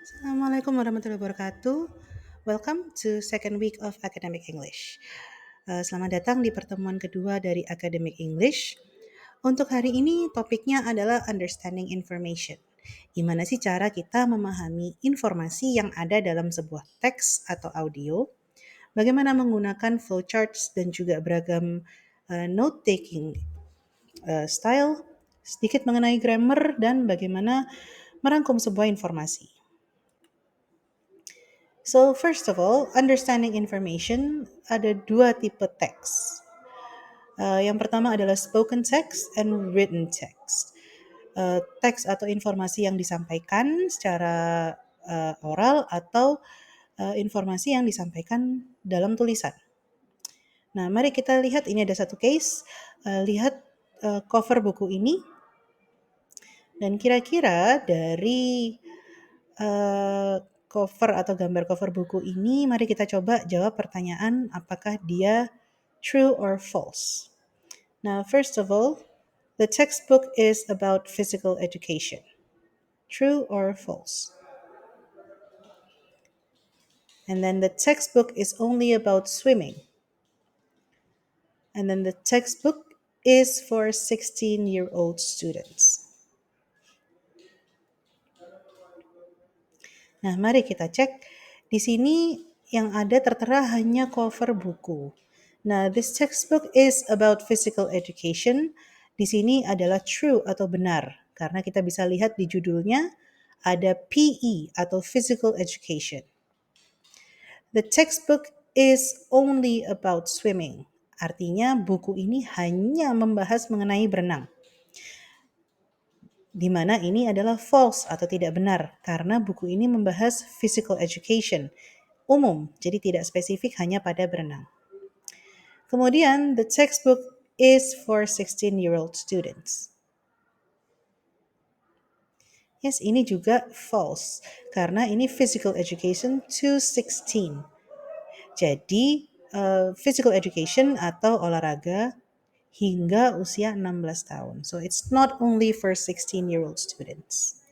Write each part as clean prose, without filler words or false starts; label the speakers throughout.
Speaker 1: Assalamualaikum warahmatullahi wabarakatuh. Welcome to second week of Academic English. Selamat datang di pertemuan kedua dari Academic English. Untuk hari ini topiknya adalah understanding information. Gimana sih cara kita memahami informasi yang ada dalam sebuah teks atau audio? Bagaimana menggunakan flowcharts dan juga beragam note-taking style? Sedikit mengenai grammar dan bagaimana merangkum sebuah informasi. So first of all, understanding information ada dua tipe teks. Yang pertama adalah spoken text and written text. Teks atau informasi yang disampaikan secara oral atau informasi yang disampaikan dalam tulisan. Nah, mari kita lihat ini ada satu case. Lihat cover buku ini dan kira-kira dari cover atau gambar cover buku ini, mari kita coba jawab pertanyaan apakah dia true or false. Now, first of all, the textbook is about physical education. True or false? And then the textbook is only about swimming. And then the textbook is for 16-year-old students. Nah, mari kita cek. Di sini yang ada tertera hanya cover buku. Nah, this textbook is about physical education. Di sini adalah true atau benar. Karena kita bisa lihat di judulnya ada PE atau physical education. The textbook is only about swimming. Artinya buku ini hanya membahas mengenai berenang. Di mana ini adalah false atau tidak benar karena buku ini membahas physical education umum, jadi tidak spesifik hanya pada berenang. Kemudian, the textbook is for 16-year-old students. Yes, ini juga false karena ini physical education to 16. Jadi, physical education atau olahraga hingga usia 16 tahun. So, it's not only for 16-year-old students.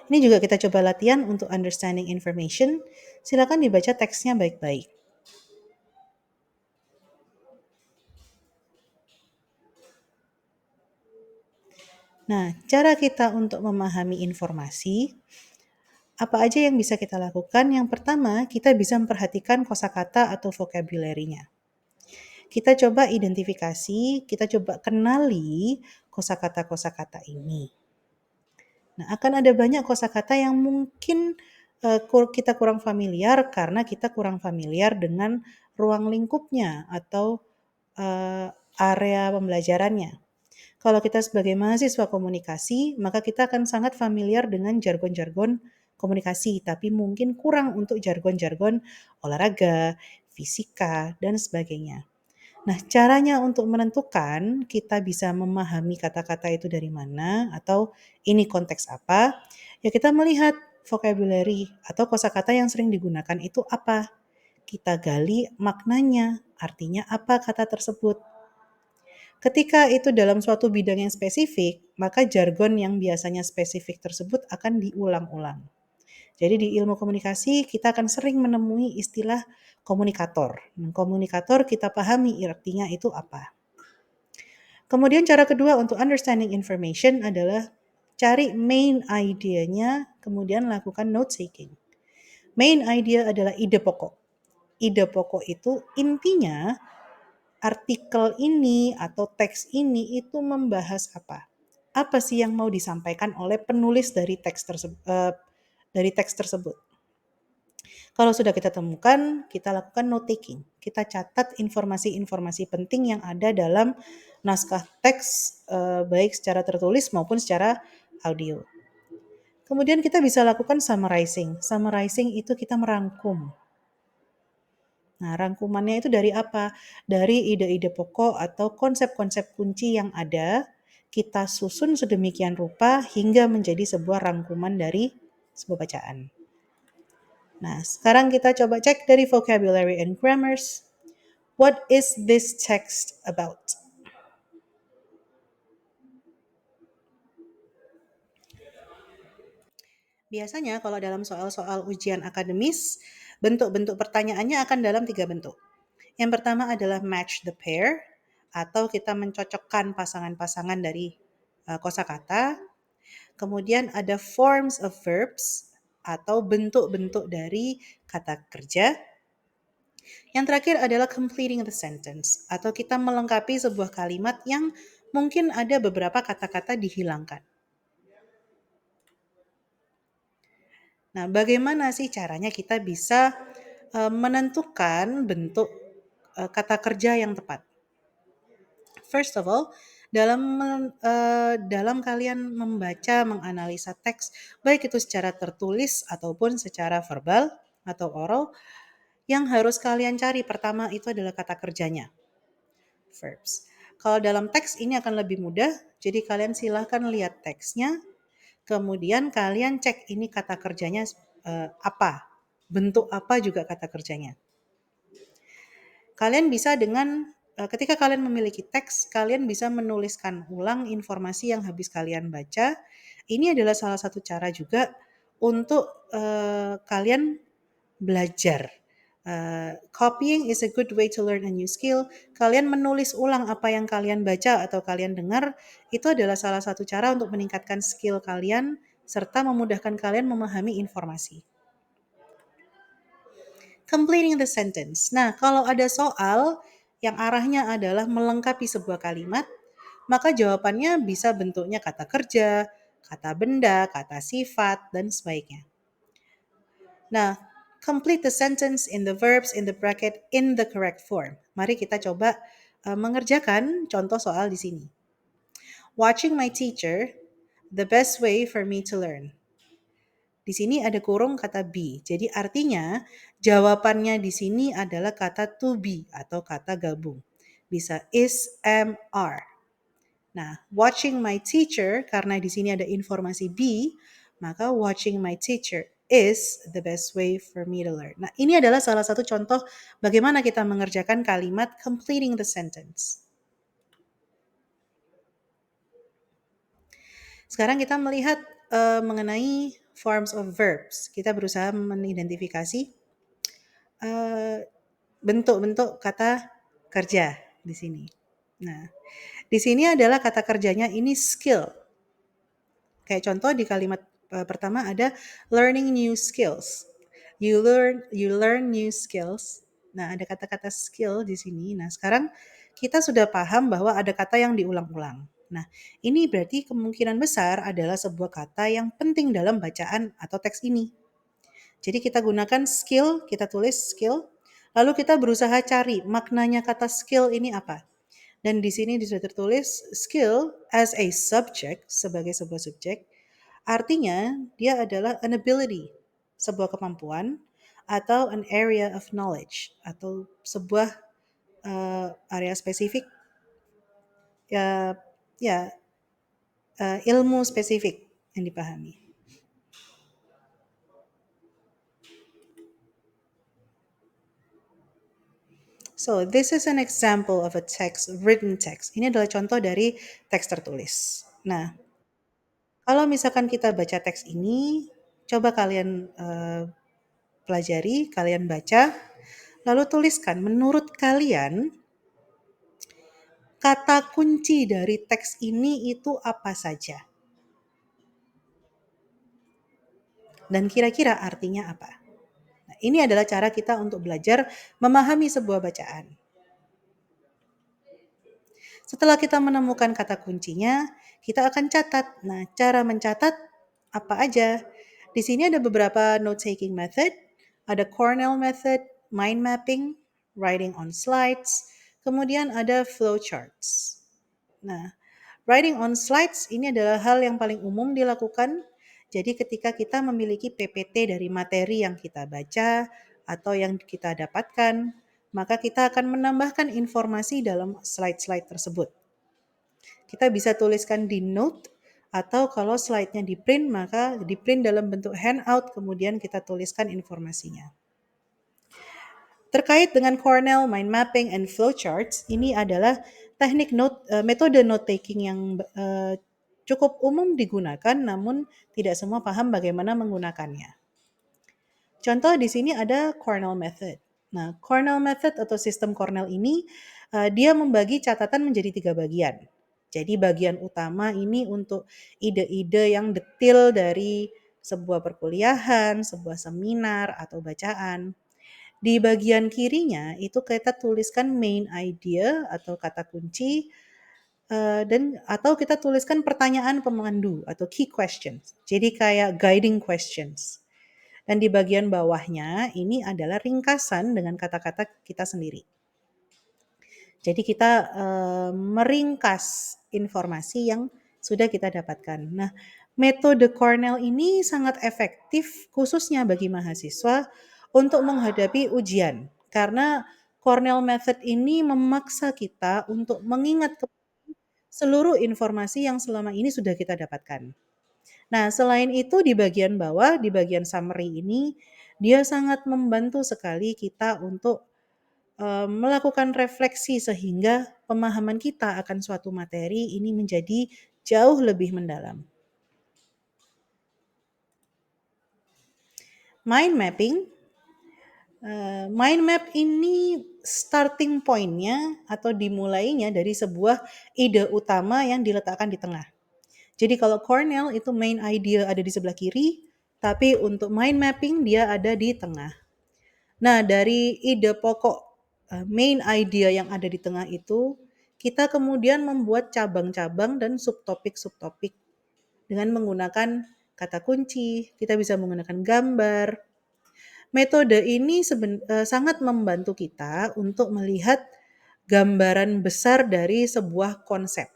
Speaker 1: Ini juga kita coba latihan untuk understanding information. Silakan dibaca teksnya baik-baik. Nah, cara kita untuk memahami informasi, apa aja yang bisa kita lakukan? Yang pertama, kita bisa memperhatikan kosakata atau vocabulary-nya. Kita coba identifikasi, kita coba kenali kosakata-kosakata ini. Nah, akan ada banyak kosakata yang mungkin kita kurang familiar karena kita kurang familiar dengan ruang lingkupnya atau area pembelajarannya. Kalau kita sebagai mahasiswa komunikasi, maka kita akan sangat familiar dengan jargon-jargon komunikasi, tapi mungkin kurang untuk jargon-jargon olahraga, fisika, dan sebagainya. Nah, caranya untuk menentukan kita bisa memahami kata-kata itu dari mana atau ini konteks apa, ya kita melihat vocabulary atau kosakata yang sering digunakan itu apa. Kita gali maknanya, artinya apa kata tersebut. Ketika itu dalam suatu bidang yang spesifik, maka jargon yang biasanya spesifik tersebut akan diulang-ulang. Jadi di ilmu komunikasi kita akan sering menemui istilah komunikator. Komunikator kita pahami artinya itu apa. Kemudian cara kedua untuk understanding information adalah cari main idea-nya, kemudian lakukan note taking. Main idea adalah ide pokok. Ide pokok itu intinya artikel ini atau teks ini itu membahas apa? Apa sih yang mau disampaikan oleh penulis dari teks tersebut? Kalau sudah kita temukan, kita lakukan note taking. Kita catat informasi-informasi penting yang ada dalam naskah teks baik secara tertulis maupun secara audio. Kemudian kita bisa lakukan summarizing. Summarizing itu kita merangkum. Nah, rangkumannya itu dari apa? Dari ide-ide pokok atau konsep-konsep kunci yang ada, kita susun sedemikian rupa hingga menjadi sebuah rangkuman dari sebuah bacaan. Nah, sekarang kita coba cek dari vocabulary and grammars. What is this text about? Biasanya kalau dalam soal-soal ujian akademis, bentuk-bentuk pertanyaannya akan dalam 3 bentuk. Yang pertama adalah match the pair, atau kita mencocokkan pasangan-pasangan dari kosakata. Kemudian ada forms of verbs, atau bentuk-bentuk dari kata kerja. Yang terakhir adalah completing the sentence, atau kita melengkapi sebuah kalimat yang mungkin ada beberapa kata-kata dihilangkan. Nah, bagaimana sih caranya kita bisa menentukan bentuk kata kerja yang tepat? First of all, dalam kalian membaca, menganalisa teks, baik itu secara tertulis ataupun secara verbal atau oral, yang harus kalian cari pertama itu adalah kata kerjanya, verbs. Kalau dalam teks ini akan lebih mudah, jadi kalian silahkan lihat teksnya, kemudian kalian cek ini kata kerjanya apa, bentuk apa juga kata kerjanya. Kalian bisa ketika kalian memiliki teks, kalian bisa menuliskan ulang informasi yang habis kalian baca. Ini adalah salah satu cara juga untuk kalian belajar. Copying is a good way to learn a new skill. Kalian menulis ulang apa yang kalian baca atau kalian dengar, itu adalah salah satu cara untuk meningkatkan skill kalian serta memudahkan kalian memahami informasi. Completing the sentence. Nah, kalau ada soal yang arahnya adalah melengkapi sebuah kalimat, maka jawabannya bisa bentuknya kata kerja, kata benda, kata sifat, dan sebaiknya. Nah, complete the sentence in the verbs in the bracket in the correct form. Mari kita coba mengerjakan contoh soal di sini. Watching my teacher, the best way for me to learn. Di sini ada kurung kata be. Jadi artinya jawabannya di sini adalah kata to be atau kata gabung. Bisa is, am, are. Nah, watching my teacher, karena di sini ada informasi be, maka watching my teacher is the best way for me to learn. Nah, ini adalah salah satu contoh bagaimana kita mengerjakan kalimat completing the sentence. Sekarang kita melihat mengenai forms of verbs. Kita berusaha mengidentifikasi bentuk-bentuk kata kerja di sini. Nah, di sini adalah kata kerjanya ini skill. Kayak contoh di kalimat pertama ada learning new skills. You learn new skills. Nah, ada kata-kata skill di sini. Nah, sekarang kita sudah paham bahwa ada kata yang diulang-ulang. Nah, ini berarti kemungkinan besar adalah sebuah kata yang penting dalam bacaan atau teks ini. Jadi kita gunakan skill, kita tulis skill, lalu kita berusaha cari maknanya kata skill ini apa. Dan di sini sudah tertulis skill as a subject, sebagai sebuah subjek, artinya dia adalah an ability, sebuah kemampuan, atau an area of knowledge, atau sebuah area spesifik, ya, ya ilmu spesifik yang dipahami. So, this is an example of a text, written text. Ini adalah contoh dari teks tertulis. Nah, kalau misalkan kita baca teks ini, coba kalian pelajari, kalian baca, lalu tuliskan menurut kalian kata kunci dari teks ini itu apa saja? Dan kira-kira artinya apa? Nah, ini adalah cara kita untuk belajar memahami sebuah bacaan. Setelah kita menemukan kata kuncinya, kita akan catat. Nah, cara mencatat apa aja? Di sini ada beberapa note-taking method, ada Cornell method, mind mapping, writing on slides, kemudian ada flowcharts. Nah, writing on slides ini adalah hal yang paling umum dilakukan. Jadi ketika kita memiliki PPT dari materi yang kita baca atau yang kita dapatkan, maka kita akan menambahkan informasi dalam slide-slide tersebut. Kita bisa tuliskan di note, atau kalau slide-nya di print, maka di print dalam bentuk handout, kemudian kita tuliskan informasinya. Terkait dengan Cornell, mind mapping, and flowcharts, ini adalah teknik metode note taking yang cukup umum digunakan namun tidak semua paham bagaimana menggunakannya. Contoh di sini ada Cornell Method. Nah, Cornell Method atau sistem Cornell ini dia membagi catatan menjadi 3 bagian. Jadi bagian utama ini untuk ide-ide yang detil dari sebuah perkuliahan, sebuah seminar atau bacaan. Di bagian kirinya itu kita tuliskan main idea atau kata kunci dan atau kita tuliskan pertanyaan pemandu atau key questions. Jadi kayak guiding questions. Dan di bagian bawahnya ini adalah ringkasan dengan kata-kata kita sendiri. Jadi kita meringkas informasi yang sudah kita dapatkan. Nah, metode Cornell ini sangat efektif khususnya bagi mahasiswa untuk menghadapi ujian. Karena Cornell Method ini memaksa kita untuk mengingat seluruh informasi yang selama ini sudah kita dapatkan. Nah, selain itu di bagian bawah, di bagian summary ini, dia sangat membantu sekali kita untuk melakukan refleksi sehingga pemahaman kita akan suatu materi ini menjadi jauh lebih mendalam. Mind mapping, mind map ini starting point-nya atau dimulainya dari sebuah ide utama yang diletakkan di tengah. Jadi kalau Cornell itu main idea ada di sebelah kiri, tapi untuk mind mapping dia ada di tengah. Nah, dari ide pokok main idea yang ada di tengah itu, kita kemudian membuat cabang-cabang dan subtopik-subtopik dengan menggunakan kata kunci, kita bisa menggunakan gambar. Metode ini sangat membantu kita untuk melihat gambaran besar dari sebuah konsep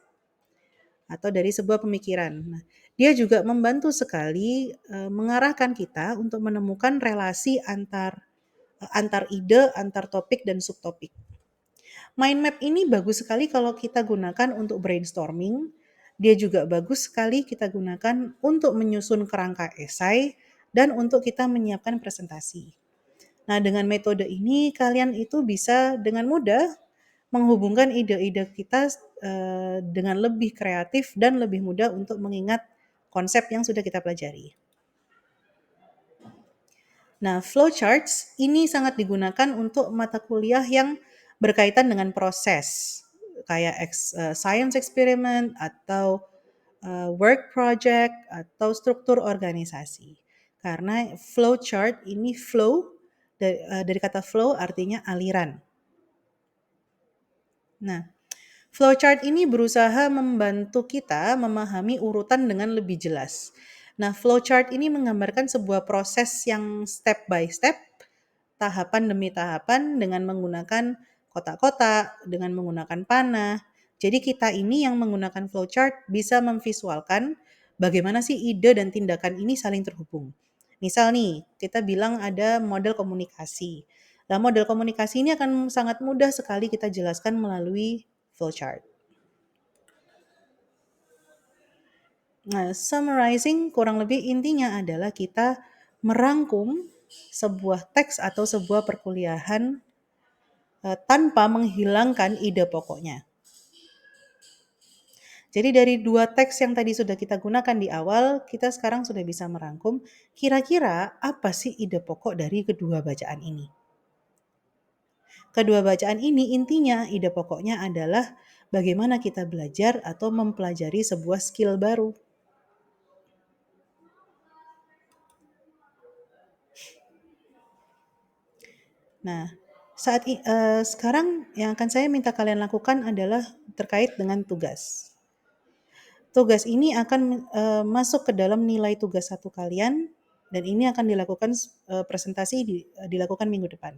Speaker 1: atau dari sebuah pemikiran. Nah, dia juga membantu sekali mengarahkan kita untuk menemukan relasi antar ide, antar topik dan subtopik. Mind map ini bagus sekali kalau kita gunakan untuk brainstorming. Dia juga bagus sekali kita gunakan untuk menyusun kerangka esai dan untuk kita menyiapkan presentasi. Nah, dengan metode ini kalian itu bisa dengan mudah menghubungkan ide-ide kita dengan lebih kreatif dan lebih mudah untuk mengingat konsep yang sudah kita pelajari. Nah, flowcharts ini sangat digunakan untuk mata kuliah yang berkaitan dengan proses, kayak science experiment atau work project atau struktur organisasi. Karena flowchart ini flow dari kata flow artinya aliran. Nah, flowchart ini berusaha membantu kita memahami urutan dengan lebih jelas. Nah, flowchart ini menggambarkan sebuah proses yang step by step, tahapan demi tahapan dengan menggunakan kotak-kotak, dengan menggunakan panah. Jadi kita ini yang menggunakan flowchart bisa memvisualkan bagaimana sih ide dan tindakan ini saling terhubung. Misal nih, kita bilang ada model komunikasi. Nah, model komunikasi ini akan sangat mudah sekali kita jelaskan melalui flowchart. Nah, summarizing kurang lebih intinya adalah kita merangkum sebuah teks atau sebuah perkuliahan tanpa menghilangkan ide pokoknya. Jadi dari 2 teks yang tadi sudah kita gunakan di awal, kita sekarang sudah bisa merangkum kira-kira apa sih ide pokok dari kedua bacaan ini. Kedua bacaan ini intinya ide pokoknya adalah bagaimana kita belajar atau mempelajari sebuah skill baru. Nah, sekarang yang akan saya minta kalian lakukan adalah terkait dengan tugas. Tugas ini akan masuk ke dalam nilai tugas 1 kalian dan ini akan dilakukan dilakukan minggu depan.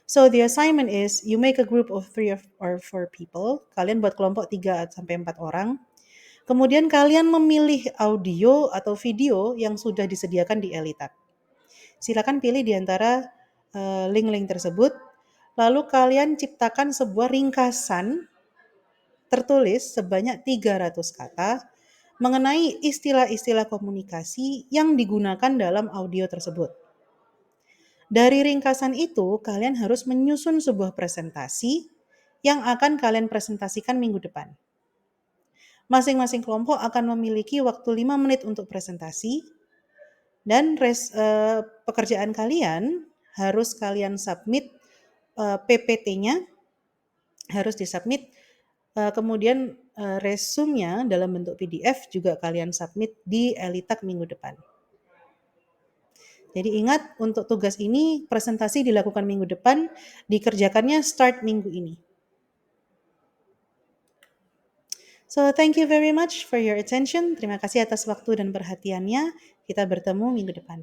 Speaker 1: So the assignment is you make a group of 3 or 4 people. Kalian buat kelompok 3 sampai 4 orang. Kemudian kalian memilih audio atau video yang sudah disediakan di Elitab. Silakan pilih di antara link-link tersebut. Lalu kalian ciptakan sebuah ringkasan tertulis sebanyak 300 kata mengenai istilah-istilah komunikasi yang digunakan dalam audio tersebut. Dari ringkasan itu, kalian harus menyusun sebuah presentasi yang akan kalian presentasikan minggu depan. Masing-masing kelompok akan memiliki waktu 5 menit untuk presentasi dan pekerjaan kalian harus kalian submit, PPT-nya harus disubmit, kemudian, resume-nya dalam bentuk PDF juga kalian submit di ELITAK minggu depan. Jadi ingat untuk tugas ini presentasi dilakukan minggu depan, dikerjakannya start minggu ini. So thank you very much for your attention. Terima kasih atas waktu dan perhatiannya. Kita bertemu minggu depan.